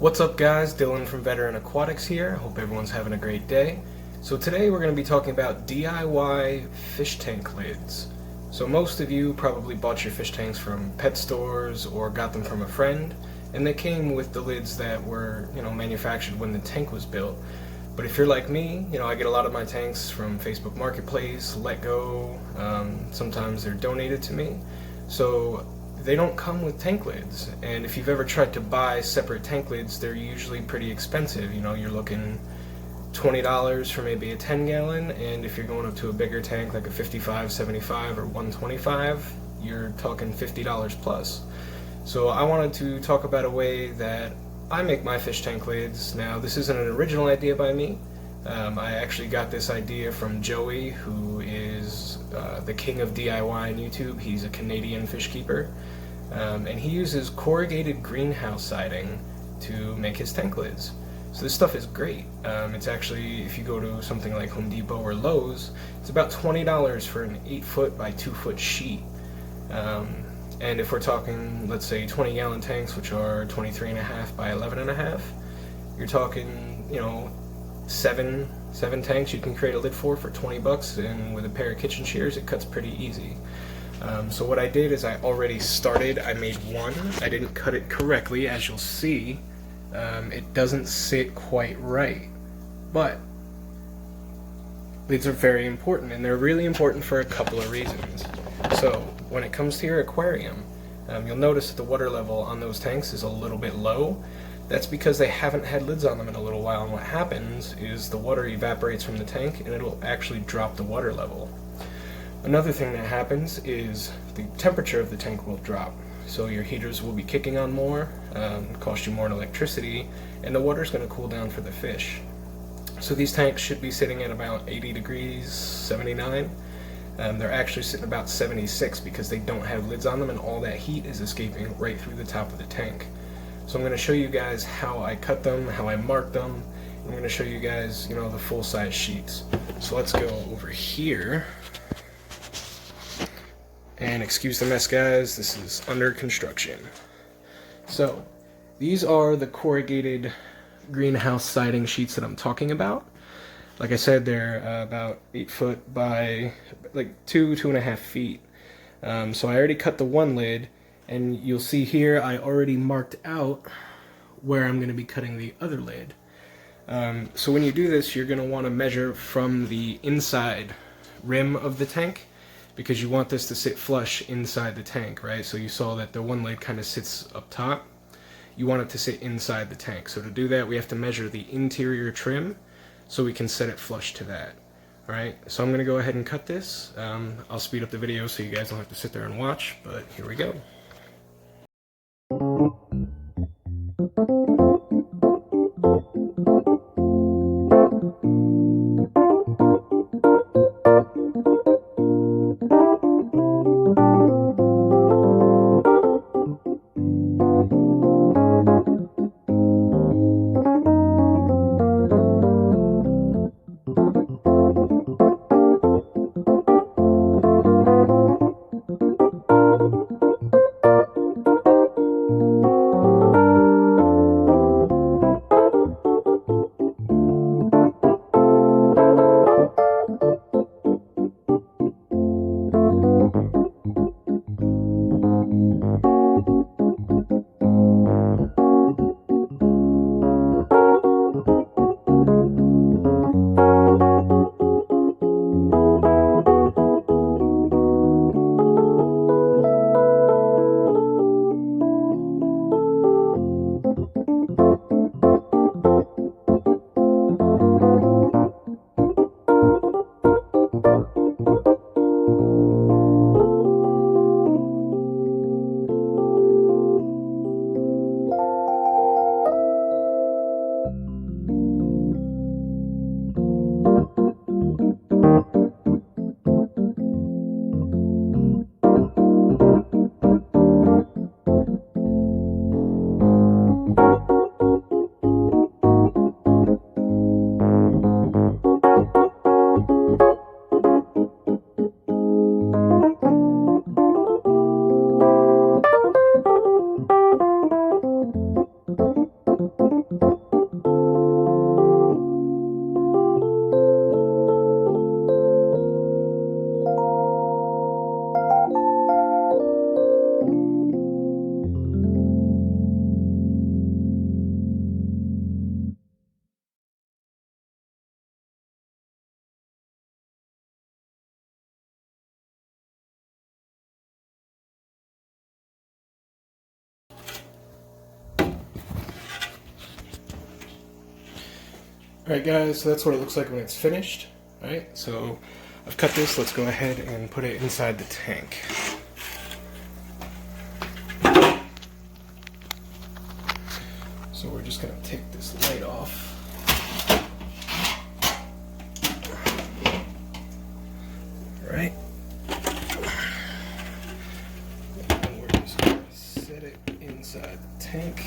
What's up guys, Dylan from Veteran Aquatics here. Hope everyone's having a great day. So today we're going to be talking about DIY fish tank lids. So most of you probably bought your fish tanks from pet stores or got them from a friend, and they came with the lids that were, manufactured when the tank was built. But if you're like me, I get a lot of my tanks from Facebook Marketplace, Let Go, sometimes they're donated to me. So they don't come with tank lids, and if you've ever tried to buy separate tank lids, they're usually pretty expensive. You're looking $20 for maybe a 10-gallon, and if you're going up to a bigger tank like a 55, 75, or 125, you're talking $50 plus. So I wanted to talk about a way that I make my fish tank lids. Now, this isn't an original idea by me. I actually got this idea from Joey, who is the king of DIY on YouTube. He's a Canadian fish keeper, and he uses corrugated greenhouse siding to make his tank lids. So this stuff is great. It's actually, if you go to something like Home Depot or Lowe's, it's about $20 for an 8-foot by 2-foot sheet. And if we're talking, let's say, 20-gallon tanks, which are 23.5 by 11.5, you're talking, seven tanks you can create a lid for $20, and with a pair of kitchen shears it cuts pretty easy. So what I did is I already started. I made one. I didn't cut it correctly, as you'll see. It doesn't sit quite right, but lids are very important, and they're really important for a couple of reasons. So when it comes to your aquarium, you'll notice that the water level on those tanks is a little bit low. That's because they haven't had lids on them in a little while, and what happens is the water evaporates from the tank and it'll actually drop the water level. Another thing that happens is the temperature of the tank will drop. So your heaters will be kicking on more, cost you more in electricity, and the water's going to cool down for the fish. So these tanks should be sitting at about 80 degrees, 79. They're actually sitting about 76 because they don't have lids on them, and all that heat is escaping right through the top of the tank. So I'm going to show you guys how I cut them, how I mark them. I'm going to show you guys, the full-size sheets. So let's go over here. And excuse the mess, guys, this is under construction. So these are the corrugated greenhouse siding sheets that I'm talking about. Like I said, they're about 8 foot by like 2.5 feet. So I already cut the one lid, and you'll see here I already marked out where I'm going to be cutting the other lid. So when you do this, you're going to want to measure from the inside rim of the tank, because you want this to sit flush inside the tank, right? So you saw that the one lid kind of sits up top. You want it to sit inside the tank. So to do that, we have to measure the interior trim so we can set it flush to that. Alright, so I'm going to go ahead and cut this. I'll speed up the video so you guys don't have to sit there and watch, but here we go. Alright guys, so that's what it looks like when it's finished. Alright, so I've cut this. Let's go ahead and put it inside the tank. So we're just going to take this light off. Alright. And we're just going to set it inside the tank.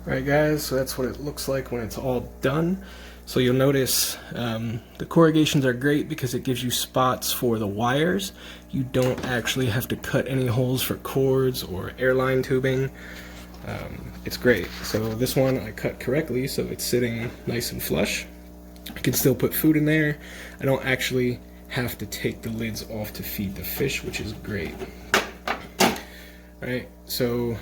Alright guys, so that's what it looks like when it's all done. So you'll notice the corrugations are great because it gives you spots for the wires. You don't actually have to cut any holes for cords or airline tubing. It's great. So this one I cut correctly, so it's sitting nice and flush. I can still put food in there. I don't actually have to take the lids off to feed the fish, which is great. Alright, so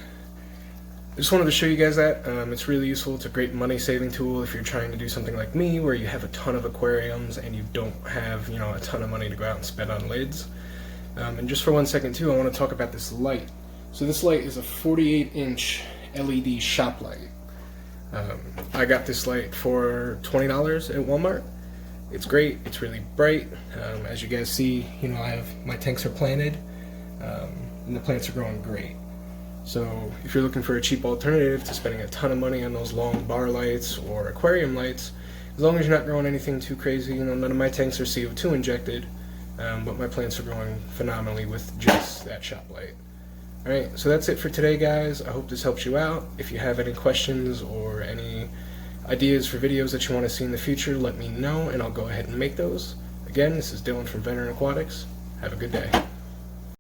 I just wanted to show you guys that. It's really useful. It's a great money saving tool if you're trying to do something like me where you have a ton of aquariums and you don't have, you know, a ton of money to go out and spend on lids. And just for 1 second too, I want to talk about this light. So this light is a 48-inch LED shop light. I got this light for $20 at Walmart. It's great. It's really bright. As you guys see, you know, my tanks are planted and the plants are growing great. So if you're looking for a cheap alternative to spending a ton of money on those long bar lights or aquarium lights, as long as you're not growing anything too crazy, you know, none of my tanks are CO2 injected, but my plants are growing phenomenally with just that shop light. Alright, so that's it for today guys. I hope this helps you out. If you have any questions or any ideas for videos that you want to see in the future, let me know and I'll go ahead and make those. Again, this is Dylan from Veteran Aquatics. Have a good day.